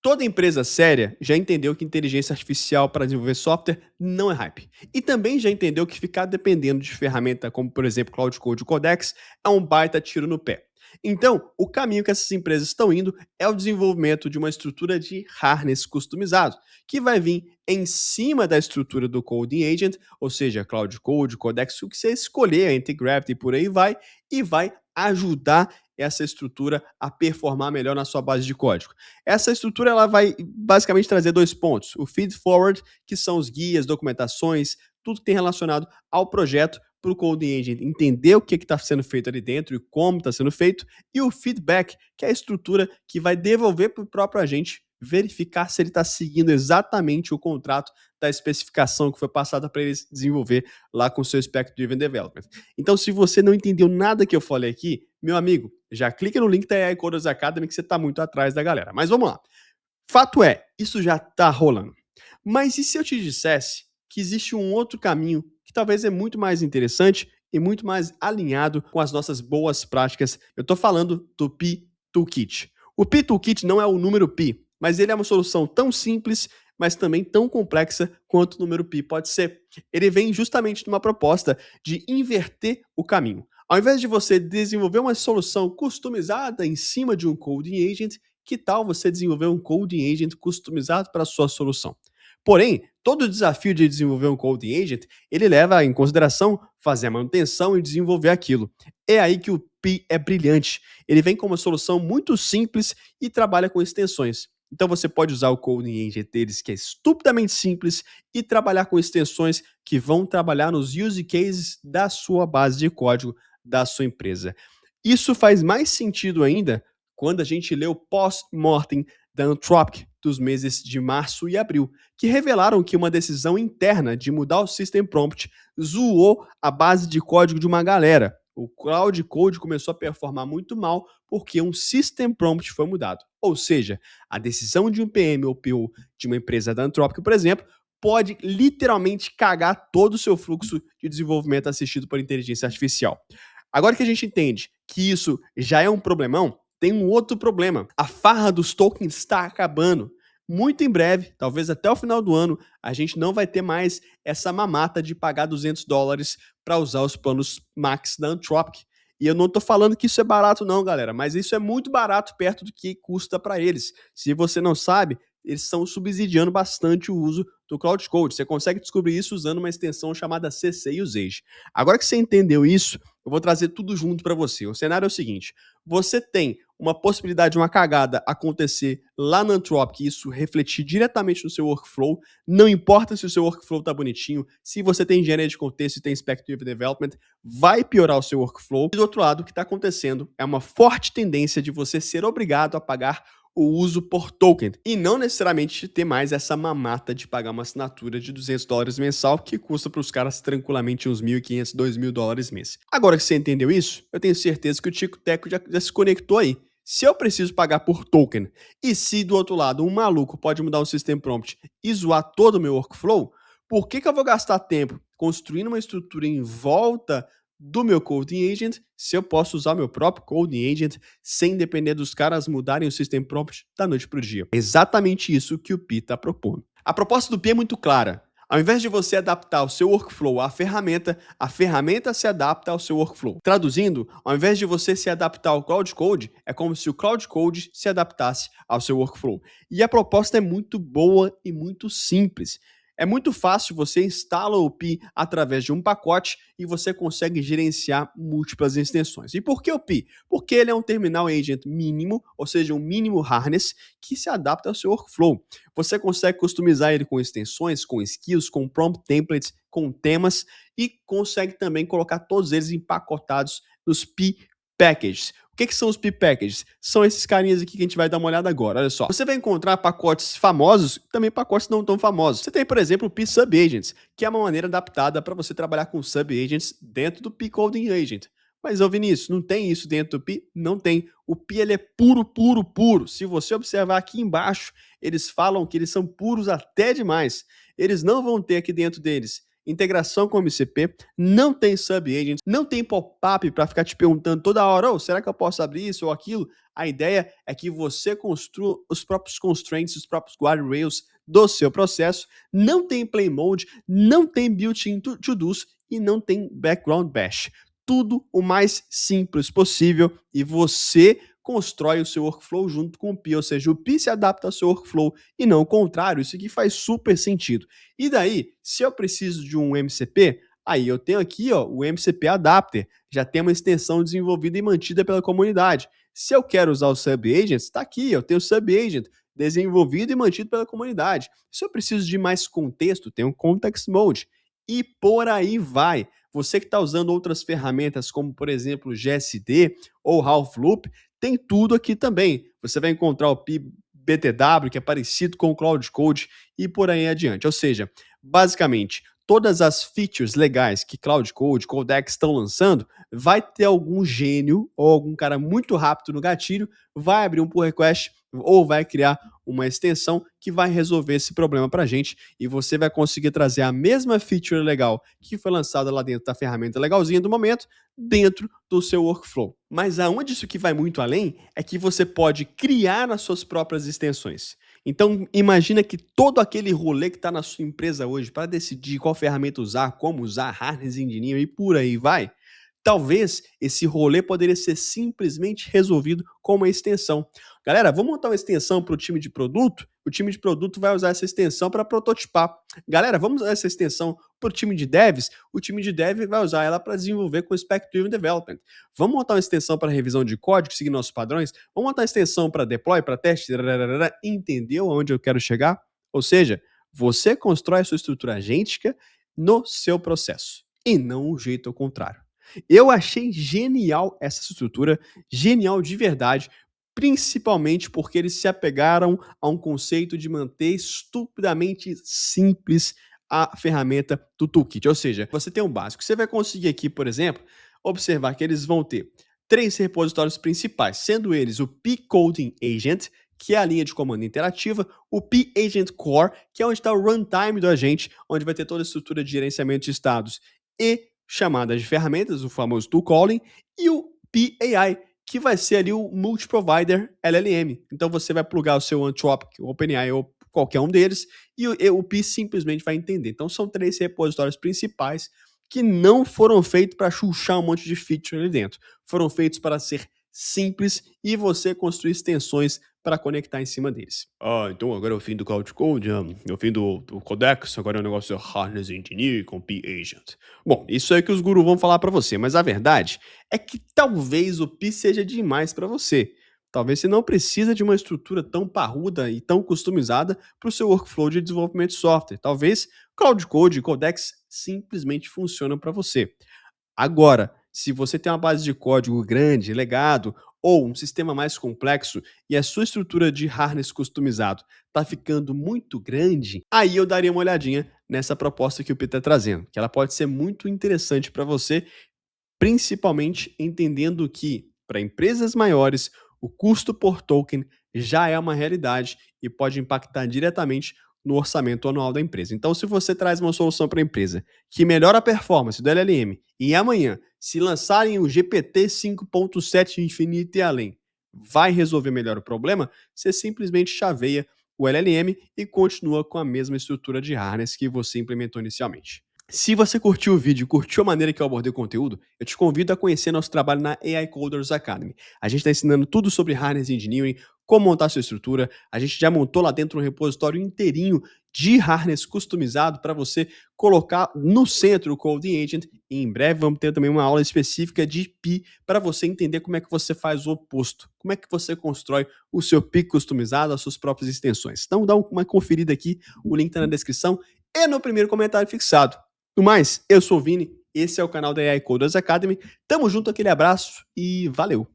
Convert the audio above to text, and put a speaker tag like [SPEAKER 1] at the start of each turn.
[SPEAKER 1] Toda empresa séria já entendeu que inteligência artificial para desenvolver software não é hype. E também já entendeu que ficar dependendo de ferramenta como, por exemplo, Cloud Code ou Codex é um baita tiro no pé. Então, o caminho que essas empresas estão indo é o desenvolvimento de uma estrutura de harness customizado, que vai vir em cima da estrutura do Coding Agent, ou seja, Cloud Code, Codex, o que você escolher, Anti-Gravity e por aí vai, e vai ajudar essa estrutura a performar melhor na sua base de código. Essa estrutura ela vai basicamente trazer dois pontos: o feed forward, que são os guias, documentações, tudo que tem relacionado ao projeto, para o Coding Agent entender o que está sendo feito ali dentro e como está sendo feito, e o feedback, que é a estrutura que vai devolver para o próprio agente verificar se ele está seguindo exatamente o contrato da especificação que foi passada para ele desenvolver lá com o seu Spec Driven Development. Então, se você não entendeu nada que eu falei aqui, meu amigo, já clica no link da AI Coders Academy que você está muito atrás da galera. Mas vamos lá. Fato é, isso já está rolando. Mas e se eu te dissesse que existe um outro caminho que talvez é muito mais interessante e muito mais alinhado com as nossas boas práticas? Eu estou falando do Pi Toolkit. O Pi Toolkit não é o número Pi, mas ele é uma solução tão simples, mas também tão complexa quanto o número Pi pode ser. Ele vem justamente numa proposta de inverter o caminho. Ao invés de você desenvolver uma solução customizada em cima de um Coding Agent, que tal você desenvolver um Coding Agent customizado para a sua solução? Porém, todo o desafio de desenvolver um Coding Agent, ele leva em consideração fazer a manutenção e desenvolver aquilo. É aí que o Pi é brilhante. Ele vem com uma solução muito simples e trabalha com extensões. Então você pode usar o Coding Agent deles, que é estupidamente simples, e trabalhar com extensões que vão trabalhar nos use cases da sua base de código da sua empresa. Isso faz mais sentido ainda quando a gente lê o post-mortem da Anthropic dos meses de março e abril, que revelaram que uma decisão interna de mudar o System Prompt zoou a base de código de uma galera. O Cloud Code começou a performar muito mal porque um System Prompt foi mudado. Ou seja, a decisão de um PM ou PO de uma empresa da Anthropic, por exemplo, pode literalmente cagar todo o seu fluxo de desenvolvimento assistido por inteligência artificial. Agora que a gente entende que isso já é um problemão, tem um outro problema. A farra dos tokens está acabando. Muito em breve, talvez até o final do ano, a gente não vai ter mais essa mamata de pagar $200 para usar os planos Max da Anthropic. E eu não estou falando que isso é barato não, galera, mas isso é muito barato perto do que custa para eles. Se você não sabe, eles estão subsidiando bastante o uso do Cloud Code. Você consegue descobrir isso usando uma extensão chamada CC Usage. Agora que você entendeu isso, eu vou trazer tudo junto para você. O cenário é o seguinte: você tem uma possibilidade de uma cagada acontecer lá na Anthropic e isso refletir diretamente no seu workflow. Não importa se o seu workflow está bonitinho, se você tem engenharia de contexto e tem Spec-Driven Development, vai piorar o seu workflow. E do outro lado, o que está acontecendo é uma forte tendência de você ser obrigado a pagar o uso por token, e não necessariamente ter mais essa mamata de pagar uma assinatura de $200 mensal, que custa para os caras tranquilamente uns $1.500, $2.000 mês. Agora que você entendeu isso, eu tenho certeza que o Tico Teco já se conectou aí. Se eu preciso pagar por token, e se do outro lado um maluco pode mudar um System Prompt e zoar todo o meu workflow, por que eu vou gastar tempo construindo uma estrutura em volta do meu Coding Agent, se eu posso usar meu próprio Coding Agent sem depender dos caras mudarem o System Prompt da noite para o dia? É exatamente isso que o Pi está propondo. A proposta do Pi é muito clara. Ao invés de você adaptar o seu workflow à ferramenta, a ferramenta se adapta ao seu workflow. Traduzindo, ao invés de você se adaptar ao Cloud Code, é como se o Cloud Code se adaptasse ao seu workflow. E a proposta é muito boa e muito simples. É muito fácil, você instala o Pi através de um pacote e você consegue gerenciar múltiplas extensões. E por que o Pi? Porque ele é um terminal agent mínimo, ou seja, um mínimo harness que se adapta ao seu workflow. Você consegue customizar ele com extensões, com skills, com prompt templates, com temas e consegue também colocar todos eles empacotados nos Pi Packages. O que são os Pi Packages? São esses carinhas aqui que a gente vai dar uma olhada agora. Olha só. Você vai encontrar pacotes famosos e também pacotes não tão famosos. Você tem, por exemplo, o Pi Sub-Agents, que é uma maneira adaptada para você trabalhar com Sub-Agents dentro do Pi Coding Agent. Mas, ô Vinícius, não tem isso dentro do Pi? Não tem. O Pi ele é puro, puro, puro. Se você observar aqui embaixo, eles falam que eles são puros até demais. Eles não vão ter aqui dentro deles integração com o MCP, não tem sub-agents, não tem pop-up para ficar te perguntando toda hora, oh, será que eu posso abrir isso ou aquilo? A ideia é que você construa os próprios constraints, os próprios guardrails do seu processo, não tem play mode, não tem built-in to-dos e não tem background bash. Tudo o mais simples possível e você constrói o seu workflow junto com o Pi, ou seja, o Pi se adapta ao seu workflow e não o contrário, isso aqui faz super sentido. E daí, se eu preciso de um MCP, aí eu tenho aqui ó, o MCP Adapter, já tem uma extensão desenvolvida e mantida pela comunidade. Se eu quero usar o Sub-Agent, está aqui, eu tenho o Sub-Agent desenvolvido e mantido pela comunidade. Se eu preciso de mais contexto, tem um Context Mode. E por aí vai. Você que está usando outras ferramentas, como por exemplo o GSD ou Half Loop, tem tudo aqui também. Você vai encontrar o PBTW, que é parecido com o Cloud Code, e por aí adiante. Ou seja, basicamente, todas as features legais que Cloud Code, Codex estão lançando, vai ter algum gênio ou algum cara muito rápido no gatilho, vai abrir um pull request ou vai criar uma extensão que vai resolver esse problema para a gente e você vai conseguir trazer a mesma feature legal que foi lançada lá dentro da ferramenta legalzinha do momento, dentro do seu workflow. Mas aonde isso que vai muito além é que você pode criar as suas próprias extensões. Então, imagina que todo aquele rolê que está na sua empresa hoje para decidir qual ferramenta usar, como usar, harness engineering e por aí vai, talvez esse rolê poderia ser simplesmente resolvido com uma extensão. Galera, vamos montar uma extensão para o time de produto? O time de produto vai usar essa extensão para prototipar. Galera, vamos usar essa extensão para o time de devs? O time de dev vai usar ela para desenvolver com Spec Driven Development. Vamos montar uma extensão para revisão de código, seguir nossos padrões? Vamos montar uma extensão para deploy, para teste? Entendeu aonde eu quero chegar? Ou seja, você constrói a sua estrutura agêntica no seu processo e não o jeito ao contrário. Eu achei genial essa estrutura, genial de verdade, principalmente porque eles se apegaram a um conceito de manter estupidamente simples a ferramenta do Toolkit. Ou seja, você tem um básico. Você vai conseguir aqui, por exemplo, observar que eles vão ter 3 repositórios principais, sendo eles o P-Coding Agent, que é a linha de comando interativa, o P-Agent Core, que é onde está o runtime do agente, onde vai ter toda a estrutura de gerenciamento de estados e chamadas de ferramentas, o famoso tool calling, e o PAI, que vai ser ali o multi-provider LLM. Então você vai plugar o seu Anthropic, o OpenAI ou qualquer um deles, e o Pi simplesmente vai entender. Então são 3 repositórios principais que não foram feitos para chuchar um monte de feature ali dentro. Foram feitos para ser simples e você construir extensões para conectar em cima deles. Ah, então agora é o fim do Cloud Code, é o fim do Codex, agora é o negócio Harness Engineer com P-Agent. Bom, isso é o que os gurus vão falar para você, mas a verdade é que talvez o Pi seja demais para você. Talvez você não precisa de uma estrutura tão parruda e tão customizada para o seu workflow de desenvolvimento de software. Talvez Cloud Code e Codex simplesmente funcionam para você. Agora, se você tem uma base de código grande, legado, ou um sistema mais complexo e a sua estrutura de harness customizado está ficando muito grande, aí eu daria uma olhadinha nessa proposta que o Pi está trazendo, que ela pode ser muito interessante para você, principalmente entendendo que, para empresas maiores, o custo por token já é uma realidade e pode impactar diretamente no orçamento anual da empresa. Então, se você traz uma solução para a empresa que melhora a performance do LLM e amanhã, se lançarem o GPT 5.7 infinito e além, vai resolver melhor o problema, você simplesmente chaveia o LLM e continua com a mesma estrutura de harness que você implementou inicialmente. Se você curtiu o vídeo e curtiu a maneira que eu abordei o conteúdo, eu te convido a conhecer nosso trabalho na AI Coders Academy. A gente está ensinando tudo sobre Harness Engineering, como montar sua estrutura. A gente já montou lá dentro um repositório inteirinho de Harness customizado para você colocar no centro o Coding Agent. E em breve vamos ter também uma aula específica de Pi para você entender como é que você faz o oposto. Como é que você constrói o seu Pi customizado, as suas próprias extensões. Então dá uma conferida aqui, o link está na descrição e no primeiro comentário fixado. No mais, eu sou o Vini, esse é o canal da AI Coders Academy. Tamo junto, aquele abraço e valeu!